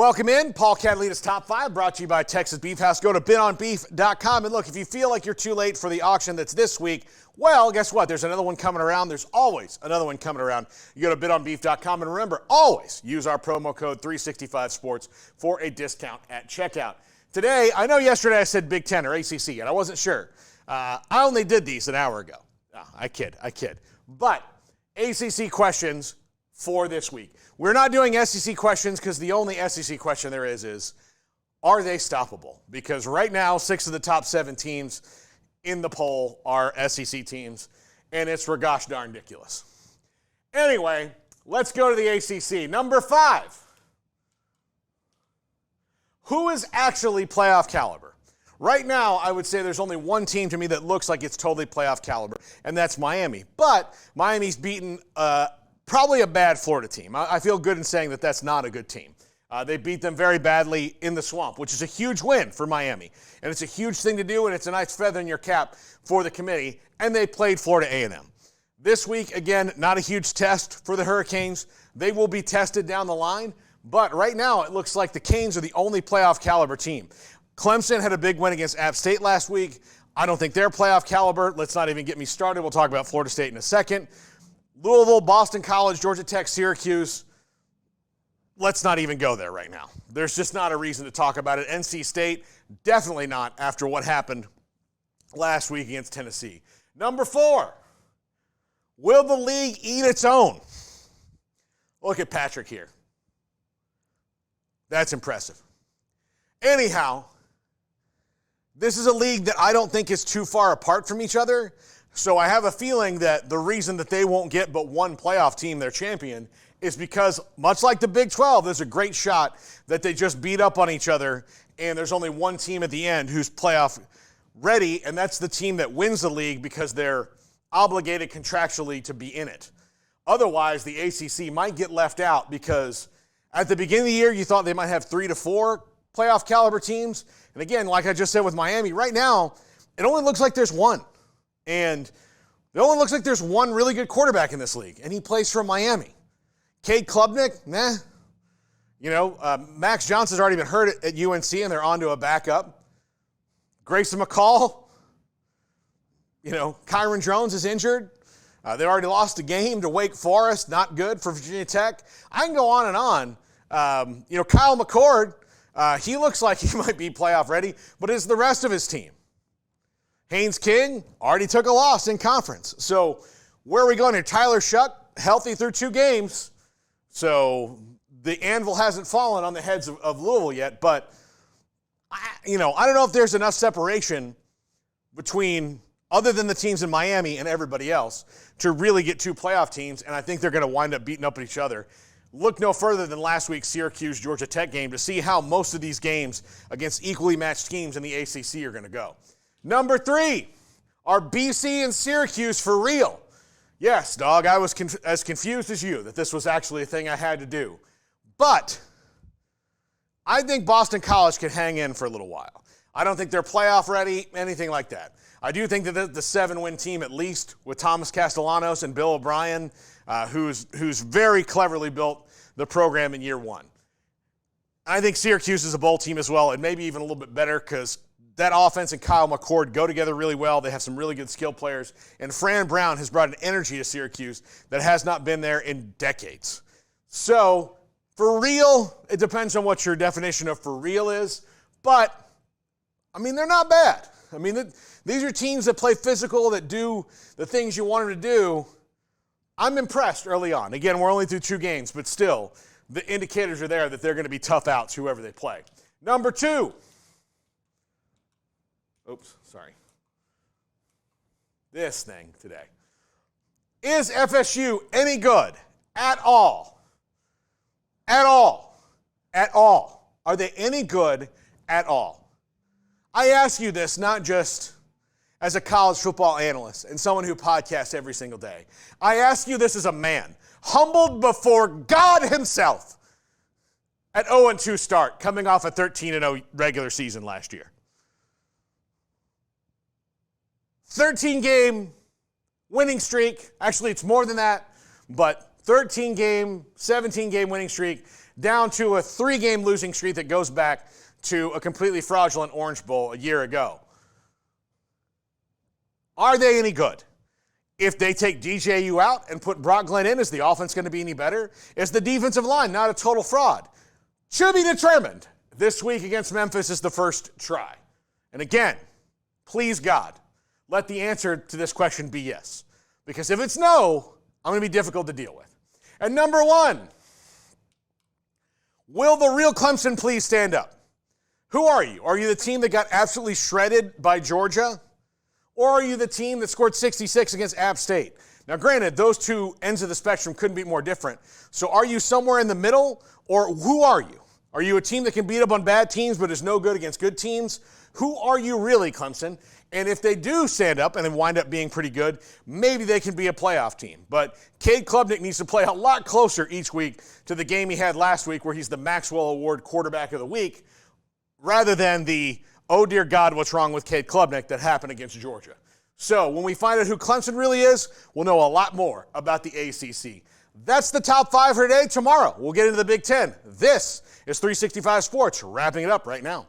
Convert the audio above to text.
Welcome in. Paul Catalina's Top 5 brought to you by Texas Beef House. Go to bidonbeef.com. And look, if you feel like you're too late for the auction that's this week, well, guess what? There's another one coming around. There's always another one coming around. You go to bidonbeef.com. And remember, always use our promo code 365sports for a discount at checkout. Today, I know yesterday I said Big Ten or ACC, and I wasn't sure. I only did these an hour ago. No, I kid. But ACC questions for this week. We're not doing SEC questions because the only SEC question there is, are they stoppable? Because right now, 6 of the top 7 teams in the poll are SEC teams, and it's gosh darn ridiculous. Anyway, let's go to the ACC. Number 5. Who is actually playoff caliber? Right now, I would say there's only one team to me that looks like it's totally playoff caliber, and that's Miami. But Miami's beaten probably a bad Florida team. I feel good in saying that that's not a good team. They beat them very badly in the Swamp, which is a huge win for Miami. And it's a huge thing to do, and it's a nice feather in your cap for the committee. And they played Florida A&M. This week, again, not a huge test for the Hurricanes. They will be tested down the line. But right now, it looks like the Canes are the only playoff caliber team. Clemson had a big win against App State last week. I don't think they're playoff caliber. Let's not even get me started. We'll talk about Florida State in a second. Louisville, Boston College, Georgia Tech, Syracuse. Let's not even go there right now. There's just not a reason to talk about it. NC State, definitely not after what happened last week against Tennessee. Number 4, will the league eat its own? Look at Patrick here. That's impressive. Anyhow, this is a league that I don't think is too far apart from each other. So I have a feeling that the reason that they won't get but one playoff team their champion is because, much like the Big 12, there's a great shot that they just beat up on each other, and there's only one team at the end who's playoff ready, and that's the team that wins the league because they're obligated contractually to be in it. Otherwise, the ACC might get left out because at the beginning of the year, you thought they might have 3 to 4 playoff caliber teams. And again, like I just said with Miami, right now, it only looks like there's one. And it only looks like there's one really good quarterback in this league, and he plays for Miami. Cade Klubnik, nah. Max Johnson's already been hurt at UNC, and they're on to a backup. Grayson McCall, Kyron Jones is injured. They already lost a game to Wake Forest, not good for Virginia Tech. I can go on and on. Kyle McCord, he looks like he might be playoff ready, but it's the rest of his team. Haynes King already took a loss in conference. So where are we going here? Tyler Shuck, healthy through 2 games. So the anvil hasn't fallen on the heads of Louisville yet. But, I don't know if there's enough separation between, other than the teams in Miami and everybody else, to really get 2 playoff teams. And I think they're going to wind up beating up at each other. Look no further than last week's Syracuse-Georgia Tech game to see how most of these games against equally matched teams in the ACC are going to go. Number 3, are BC and Syracuse for real? Yes, dog, I was as confused as you that this was actually a thing I had to do. But I think Boston College can hang in for a little while. I don't think they're playoff ready, anything like that. I do think that the 7-win team, at least, with Thomas Castellanos and Bill O'Brien, who's very cleverly built the program in year 1. I think Syracuse is a bowl team as well, and maybe even a little bit better because that offense and Kyle McCord go together really well. They have some really good skill players. And Fran Brown has brought an energy to Syracuse that has not been there in decades. So, for real, it depends on what your definition of for real is. But, they're not bad. These are teams that play physical, that do the things you want them to do. I'm impressed early on. Again, we're only through 2 games, but still, the indicators are there that they're going to be tough outs, whoever they play. Number 2. This thing today. Is FSU any good at all? At all. At all. Are they any good at all? I ask you this not just as a college football analyst and someone who podcasts every single day. I ask you this as a man, humbled before God himself at 0-2 start, coming off a 13-0 regular season last year. 13-game winning streak. Actually, it's more than that, but 13-game, 17-game winning streak. down to a 3-game losing streak that goes back to a completely fraudulent Orange Bowl a year ago. Are they any good? If they take DJU out and put Brock Glenn in, is the offense going to be any better? Is the defensive line not a total fraud? Should be determined. This week against Memphis is the first try. And again, please God, let the answer to this question be yes. Because if it's no, I'm going to be difficult to deal with. And number 1, will the real Clemson please stand up? Who are you? Are you the team that got absolutely shredded by Georgia? Or are you the team that scored 66 against App State? Now, granted, those two ends of the spectrum couldn't be more different. So are you somewhere in the middle, or who are you? Are you a team that can beat up on bad teams but is no good against good teams? Who are you really, Clemson? And if they do stand up and then wind up being pretty good, maybe they can be a playoff team. But Cade Klubnik needs to play a lot closer each week to the game he had last week where he's the Maxwell Award quarterback of the week, rather than the, oh dear God, what's wrong with Cade Klubnik that happened against Georgia. So when we find out who Clemson really is, we'll know a lot more about the ACC. That's the top 5 for today. Tomorrow, we'll get into the Big Ten. This is 365 Sports, wrapping it up right now.